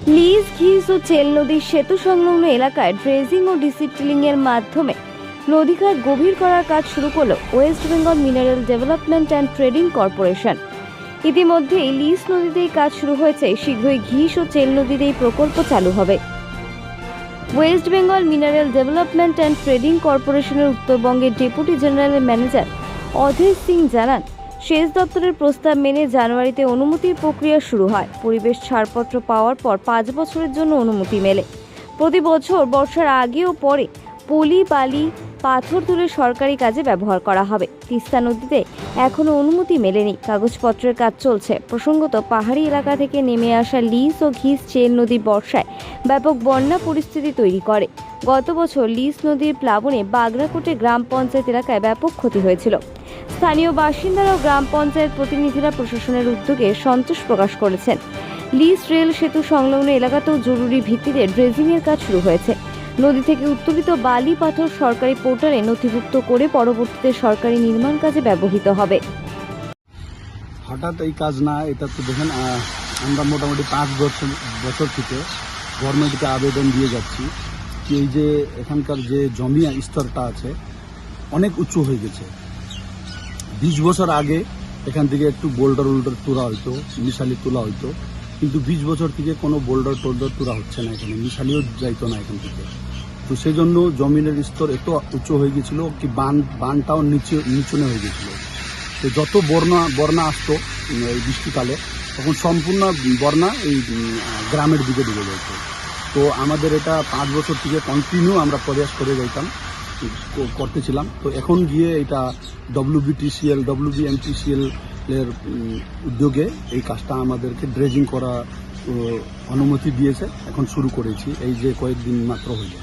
Lease, ঘিস ও চেল নদীর সেতু সংলগ্ন এলাকায় ড্রেজিং ও ডিসিপ্লিং এর মাধ্যমে নদীঘাট গভীর করার কাজ শুরু করল West Bengal mineral development and trading corporation. ইতিমধ্যেই লিজ নদীতে এই কাজ শুরু হয়েছে, শীঘ্রই ঘিস ও চেল নদীতে এই প্রকল্প চালু হবে। West Bengal mineral development and trading কর্পোরেশনের উত্তরবঙ্গের ডেপুটি জেনারেল ম্যানেজার অধীর সিং জানান, সেচ দপ্তরের প্রস্তাব মেনে জানুয়ারিতে অনুমতির প্রক্রিয়া শুরু হয়। পরিবেশ ছাড়পত্র পাওয়ার পর 5 বছরের জন্য অনুমতি মেলে। প্রতি বছর বর্ষার আগে ও পরে পলি, বালি, পাথর তুলে সরকারি কাজে ব্যবহার করা হবে। তিস্তা নদীতে এখনও অনুমতি মেলেনি, কাগজপত্রের কাজ চলছে। প্রসঙ্গত, পাহাড়ি এলাকা থেকে নেমে আসা লিজ ও ঘিস চেল নদী বর্ষায় ব্যাপক বন্যা পরিস্থিতি তৈরি করে। গত বছর লিজ নদীর প্লাবনে বাগরাকোটে গ্রাম পঞ্চায়েত এলাকায় ব্যাপক ক্ষতি হয়েছিল। স্থানীয় বাসিন্দারা ও গ্রাম পঞ্চায়েত প্রতিনিধিরা প্রশাসনের উদ্যোগে সন্তোষ প্রকাশ করেছেন। লিজ রেল সেতু সংলগ্ন এলাকাতেও জরুরি ভিত্তিতে ড্রেজিংয়ের কাজ শুরু হয়েছে। নদী থেকে উত্তোলিত বালি, পাথর সরকারি পোর্টালে নথিভুক্ত করে পরবর্তীতে সরকারি নির্মাণ কাজে ব্যবহৃত হবে। হঠাৎ এই কাজ না, এটা তো দেখেন আমরা মোটামুটি 5 বছর থেকে গভর্নমেন্টকে আবেদন দিয়ে যাচ্ছি কি এই যে এখানকার যে জমি স্তরটা আছে অনেক উঁচু হয়ে গেছে। 20 বছর আগে এখান থেকে একটু বোল্ডার তোলা হইতো, মিশালি তোলা হইতো, কিন্তু 20 বছর থেকে কোনো বোল্ডার তোলা হচ্ছে না, এখানে মিশালিও যাইতো না এখান থেকে। তো সেই জন্য জমিনের স্তর এত উঁচু হয়ে গেছিল কি বানটাও নিচনে হয়ে গেছিল। তো যত বন্যা আসতো এই বৃষ্টিকালে তখন সম্পূর্ণ বন্যা এই গ্রামের দিকে ডুবে যেত। তো আমাদের এটা 5 বছর থেকে কন্টিনিউ আমরা প্রয়াস করে যাইতাম, করতেছিলাম। তো এখন গিয়ে এটা WBMTCL এর উদ্যোগে এই কাজটা আমাদেরকে ড্রেজিং করা অনুমতি দিয়েছে। এখন শুরু করেছি, এই যে কয়েকদিন মাত্র হইল।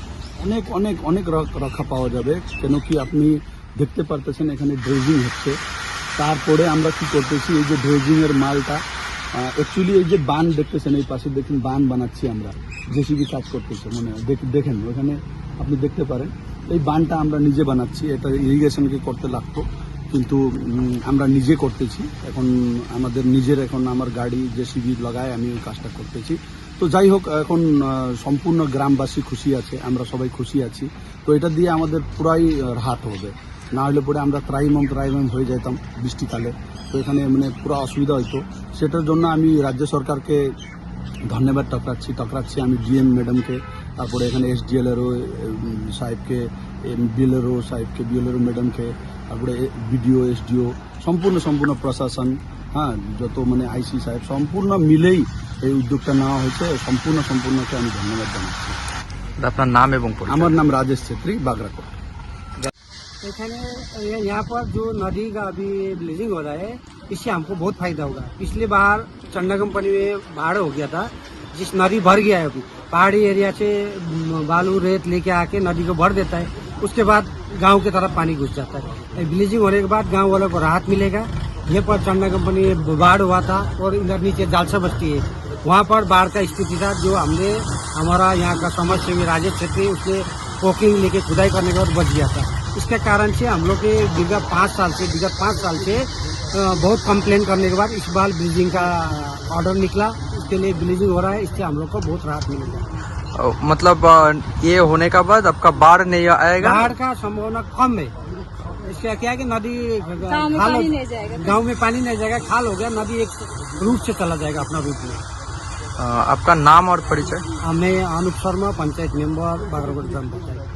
অনেক অনেক অনেক রক্ষা পাওয়া যাবে, কেন কি আপনি দেখতে পারতেছেন এখানে ড্রেজিং হচ্ছে। তারপরে আমরা কি করতেছি, এই যে ড্রেজিং এর মালটা অ্যাকচুয়ালি এই যে বান দেখতেছেন, এই পাশে দেখুন বান বানাচ্ছি আমরা, জেসিবি কাজ করতেছে, মানে দেখেন ওখানে আপনি দেখতে পারেন। এই বানটা আমরা নিজে বানাচ্ছি, এটা ইরিগেশনকে করতে লাগতো, কিন্তু আমরা নিজে করতেছি। এখন আমাদের নিজের, এখন আমার গাড়ি জেসিবি লাগায় আমি ওই কাজটা করতেছি। তো যাই হোক, এখন সম্পূর্ণ গ্রামবাসী খুশি আছে, আমরা সবাই খুশি আছি। তো এটা দিয়ে আমাদের পুরাই রাহাত হবে, না হলে পরে আমরা ত্রাইমম হয়ে যেতাম বৃষ্টিকালে। তো এখানে মানে পুরো অসুবিধা হইতো। সেটার জন্য আমি রাজ্য সরকারকে ধন্যবাদ টকরাচ্ছি আমি ডিএম ম্যাডামকে, তারপরে এখানে SDLRO সাহেবকে, BLRO সাহেবকে, BLRO ম্যাডামকে, তারপরে BDO SDO সম্পূর্ণ প্রশাসন, হ্যাঁ, যত মানে IC সাহেব সম্পূর্ণ মিলেই এই উদ্যোগটা নেওয়া হয়েছে। সম্পূর্ণকে আমি ধন্যবাদ জানাচ্ছি। আপনার নাম এবং পরিচয়? আমার নাম राजेश छेत्री, बागराकोट। यहाँ पर जो नदी का अभी ब्लीचिंग हो रहा है, इससे हमको बहुत फायदा होगा। पिछली बार चंडा कंपनी में बाढ़ हो गया था, जिस नदी भर गया है। अभी पहाड़ी एरिया से बालू रेत लेके आके नदी को भर देता है, उसके बाद गांव की तरफ पानी घुस जाता है। ब्लीचिंग होने के बाद गांव वालों को राहत मिलेगा। ये पर चंडा कंपनी में बाढ़ हुआ था और इधर नीचे जालसा बस्ती है, वहाँ पर बाढ़ का स्थिति था। जो हमने हमारा यहाँ का समाज सेवी राजेश छेत्री, उसने पोकिंग लेके खुदाई करने के बाद बच गया था। इसके कारण से हम लोग के विगत 5 साल से बहुत कंप्लेन करने के बाद इस बार ब्लीचिंग का ऑर्डर निकला, उसके लिए ब्लीचिंग हो रहा है। इससे हम लोग को बहुत राहत मिलेगा। मतलब ये होने का बाद आपका बाढ़ नहीं आएगा? बाढ़ का संभावना कम है। इसका क्या है कि नदी गाँव में पानी नहीं जाएगा, खाल हो गया, नदी एक रूट से चला जाएगा अपना रूट में। आपका नाम और परिचय? मैं अनुप शर्मा, पंचायत मेंबर, बागराकोट ग्राम पंचायत।